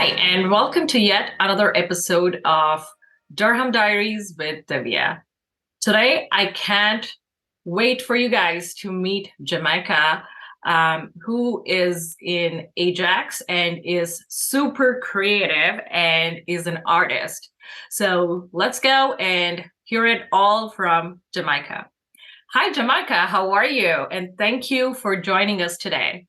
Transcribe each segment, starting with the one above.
Hi, and welcome to yet another episode of Durham Diaries with Divya. Today, I can't wait for you guys to meet Jamaica, who is in Ajax and is super creative and is an artist. So let's go and hear it all from Jamaica. Hi, Jamaica, how are you? And thank you for joining us today.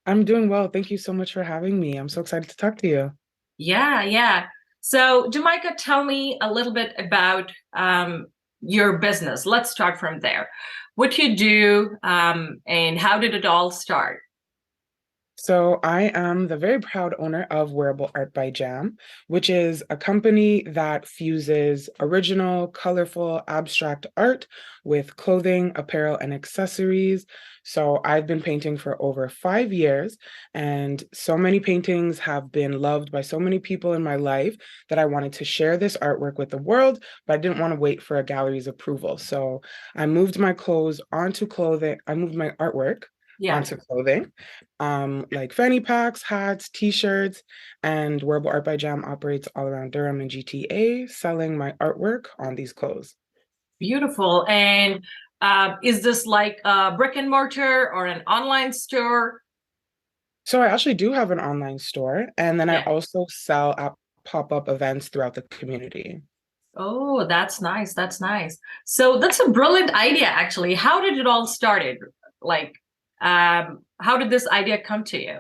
I'm doing well. Thank you so much for having me. I'm so excited to talk to you. Yeah. So, Jamaica, tell me a little bit about your business. Let's start from there. What you do, and how did it all start? So, I am the very proud owner of Wearable Art by Jam, which is a company that fuses original, colorful, abstract art with clothing, apparel, and accessories. So, I've been painting for over 5 years, and so many paintings have been loved by so many people in my life that I wanted to share this artwork with the world, but I didn't want to wait for a gallery's approval. So, I moved my clothes onto clothing, I moved my artwork Yeah, onto clothing, like fanny packs, hats, t-shirts, and Wearable Art by Jam operates all around Durham and GTA, selling my artwork on these clothes. beautiful. And is this like a brick and mortar or an online store? So I actually do have an online store, and then I Yeah. also sell at pop-up events throughout the community. Oh, that's nice. That's nice. So that's a brilliant idea, actually. How did it all started? Like, how did this idea come to you?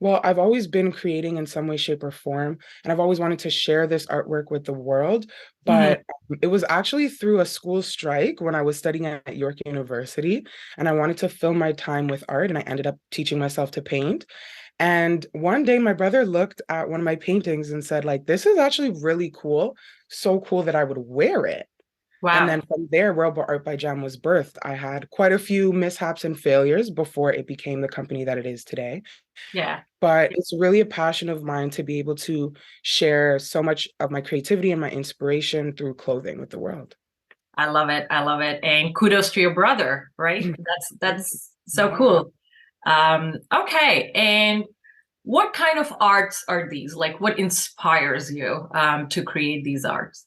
Well, I've always been creating in some way, shape, or form, and I've always wanted to share this artwork with the world. Mhm. But it was actually through a school strike when I was studying at York University, and I wanted to fill my time with art, and I ended up teaching myself to paint. And one day my brother looked at one of my paintings and said, like, this is actually really cool, so cool that I would wear it. And then Wow. from there, Wearable Art by Jam was birthed. I had quite a few mishaps and failures before it became the company that it is today. Yeah. But it's really a passion of mine to be able to share so much of my creativity and my inspiration through clothing with the world. I love it. I love it. And kudos to your brother, right? Thank you. That's so Yeah. cool. Okay. And what kind of arts are these? Like what inspires you to create these arts?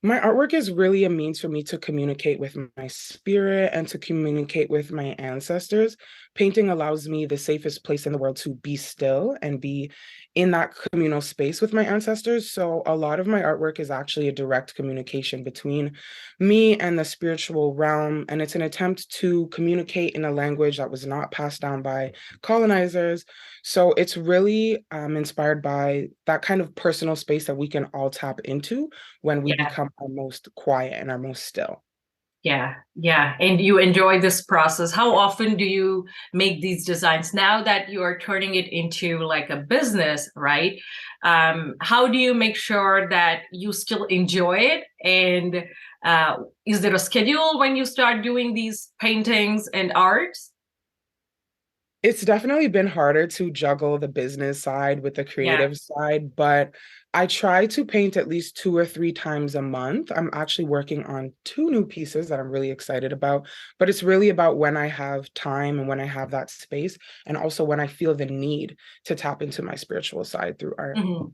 My artwork is really a means for me to communicate with my spirit and to communicate with my ancestors. Painting allows me the safest place in the world to be still and be in that communal space with my ancestors. So, a lot of my artwork is actually a direct communication between me and the spiritual realm. And it's an attempt to communicate in a language that was not passed down by colonizers. So, it's really inspired by that kind of personal space that we can all tap into when we Yeah. become our most quiet and our most still. Yeah. And you enjoy this process. How often do you make these designs now that you are turning it into like a business, right? How do you make sure that you still enjoy it? And uh, is there a schedule when you start doing these paintings and arts? It's definitely been harder to juggle the business side with the Yeah. creative side, but I try to paint at least 2 or 3 times a month. I'm actually working on two new pieces that I'm really excited about, but it's really about when I have time and when I have that space, and also when I feel the need to tap into my spiritual side through art. Mhm.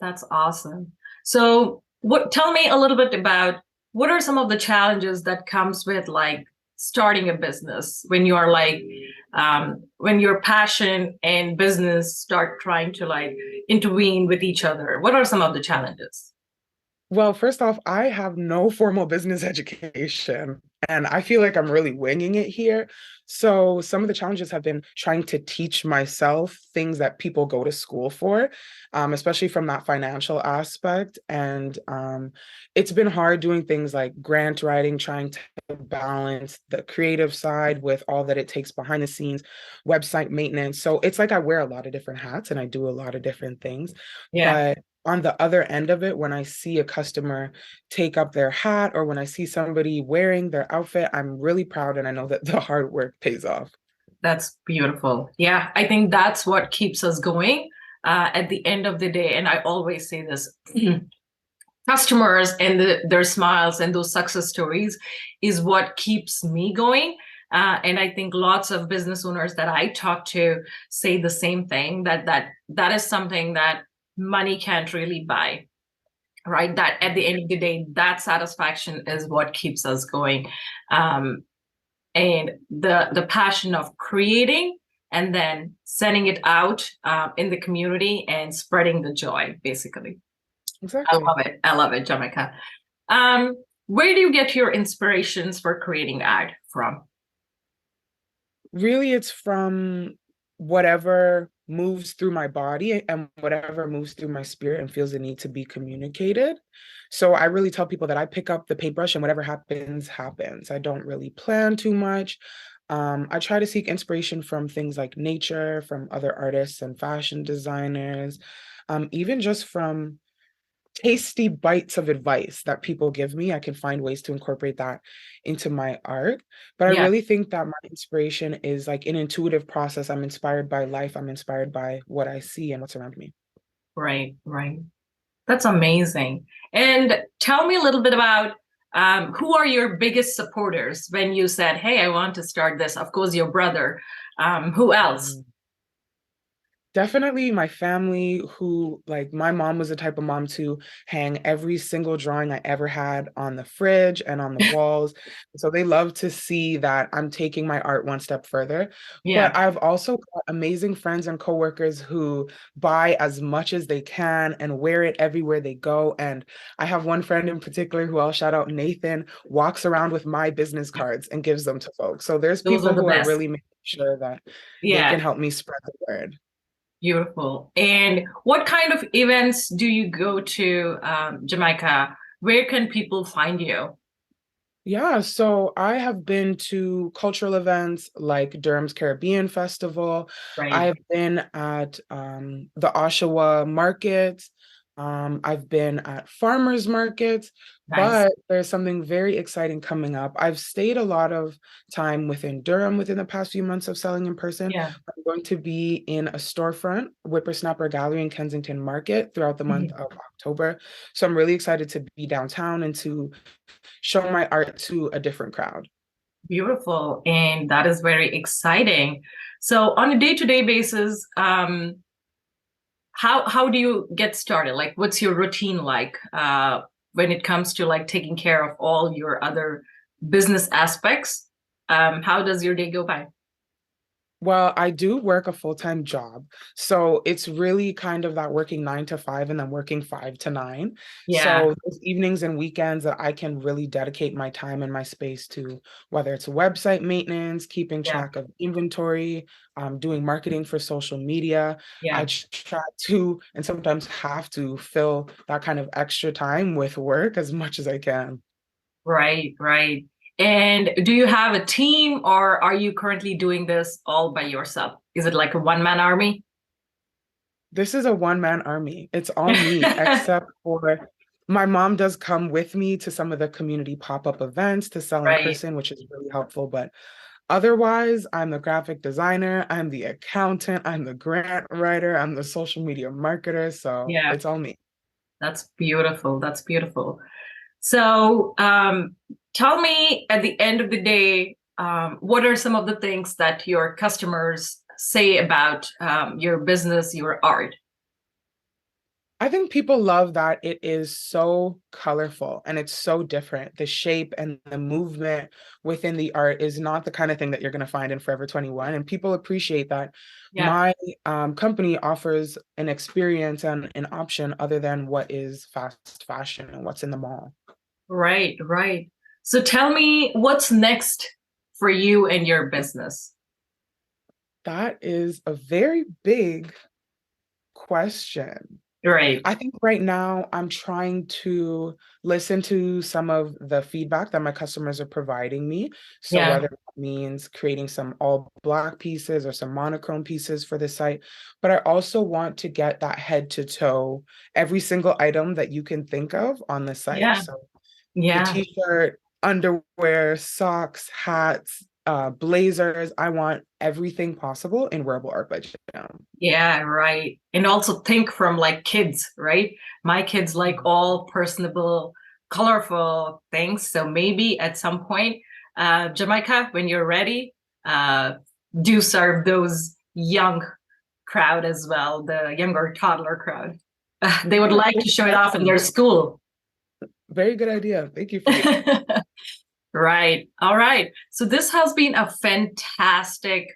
That's awesome. So, what tell me a little bit about what are some of the challenges that comes with like starting a business when you are like when your passion and business start trying to like intervene with each other. What are some of the challenges? Well, first off, I have no formal business education, and I feel like I'm really winging it here. So, some of the challenges have been trying to teach myself things that people go to school for, especially from that financial aspect. And it's been hard doing things like grant writing, trying to balance the creative side with all that it takes behind the scenes, website maintenance. So, it's like I wear a lot of different hats and I do a lot of different things. Yeah. But on the other end of it, when I see a customer take up their hat or when I see somebody wearing their outfit, I'm really proud and I know that the hard work pays off. That's beautiful. Yeah, I think that's what keeps us going at the end of the day. And I always say this customers and their smiles and those success stories is what keeps me going. And I think lots of business owners that I talk to say the same thing, that is something that money can't really buy, right? That at the end of the day, that satisfaction is what keeps us going. Um, and the passion of creating and then sending it out in the community and spreading the joy, basically. I Exactly. love it. I love it, Jamaica. Um, where do you get your inspirations for creating art from? Really, it's from whatever moves through my body and whatever moves through my spirit and feels the need to be communicated. So I really tell people that I pick up the paintbrush and whatever happens, happens. I don't really plan too much. I try to seek inspiration from things like nature, from other artists and fashion designers, even just from tasty bites of advice that people give me. I can find ways to incorporate that into my art. But I Yeah, really think that my inspiration is like an intuitive process. I'm inspired by life. I'm inspired by what I see and what's around me. right, right. That's amazing. And tell me a little bit about who are your biggest supporters when you said, "Hey, I want to start this." Of course, your brother. Who else? Mm. Definitely my family, who like my mom was the type of mom to hang every single drawing I ever had on the fridge and on the walls. So they love to see that I'm taking my art one step further. But Yeah, I've also got amazing friends and coworkers who buy as much as they can and wear it everywhere they go. And I have one friend in particular who I'll shout out, Nathan, walks around with my business cards and gives them to folks. So there's those are people the who are best. really making sure that they Yeah, can help me spread the word. beautiful. And what kind of events do you go to, Jamaica? Where can people find you? Yeah, so I have been to cultural events like Durham's Caribbean Festival. I Right. have been at the Oshawa Market. I've been at farmers markets, Nice. but there's something very exciting coming up. I've stayed a lot of time within Durham within the past few months of selling in person. Yeah. I'm going to be in a storefront, Whippersnapper Gallery in Kensington Market throughout the month Mhm. of October. So I'm really excited to be downtown and to show my art to a different crowd. Beautiful. And that is very exciting. So on a day-to-day basis, how do you get started? Like, what's your routine like when it comes to like taking care of all your other business aspects? How does your day go by? Well, I do work a full-time job. So it's really kind of that working 9 to 5 and then working 5 to 9. Yeah, So those evenings and weekends that I can really dedicate my time and my space to, whether it's website maintenance, keeping yeah, track of inventory, doing marketing for social media. I yeah. try to and sometimes have to fill that kind of extra time with work as much as I can. Right, right. And do you have a team or are you currently doing this all by yourself? Is it like a one-man army? This is a one-man army. It's all me, except for my mom does come with me to some of the community pop-up events to sell in Right. person, which is really helpful. But otherwise, I'm the graphic designer, I'm the accountant, I'm the grant writer, I'm the social media marketer. So Yeah, it's all me. that's beautiful. That's beautiful. So, tell me at the end of the day, what are some of the things that your customers say about your business, your art? I think people love that it is so colorful and it's so different. The shape and the movement within the art is not the kind of thing that you're going to find in Forever 21. And people appreciate that Yeah, my company offers an experience and an option other than what is fast fashion and what's in the mall. right, right. So tell me what's next for you and your business. That is a very big question. Right. I think right now I'm trying to listen to some of the feedback that my customers are providing me. So Yeah, whether it means creating some all black pieces or some monochrome pieces for the site, but I also want to get that head to toe, every single item that you can think of on the site. yeah, So the yeah. t-shirt, underwear, socks, hats, blazers. I want everything possible in wearable art by Jam. Yeah, right. And also think from like kids, right? My kids like all personable, colorful things. So maybe at some point, Jamaica, when you're ready, do serve those young crowd as well, the younger toddler crowd. They would like to show it off in their school. Very good idea. Thank you for that. Right. All right. So this has been a fantastic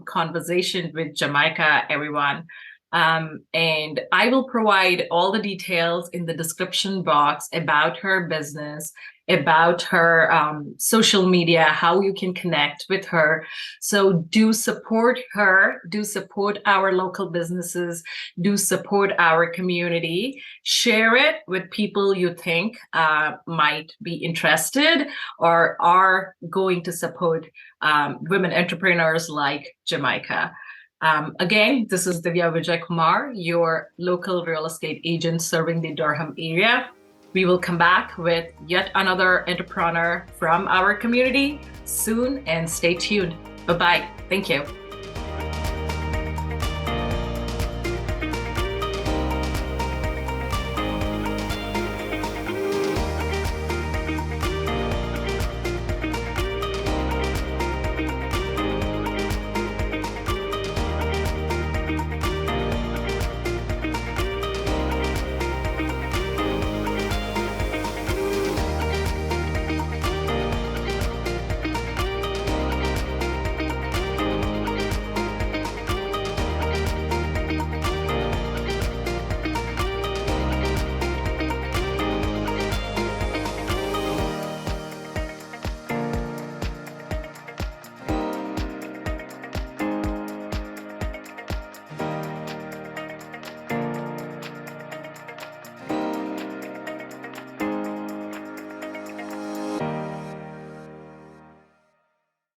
conversation with Jamaica, everyone. And I will provide all the details in the description box about her business, about her social media, how you can connect with her. So do support her, do support our local businesses, do support our community, share it with people you think might be interested or are going to support women entrepreneurs like Jamaica. Again, this is Divya Vijayakumar, your local real estate agent serving the Durham area. We will come back with yet another entrepreneur from our community soon, and stay tuned. Bye-bye. Thank you.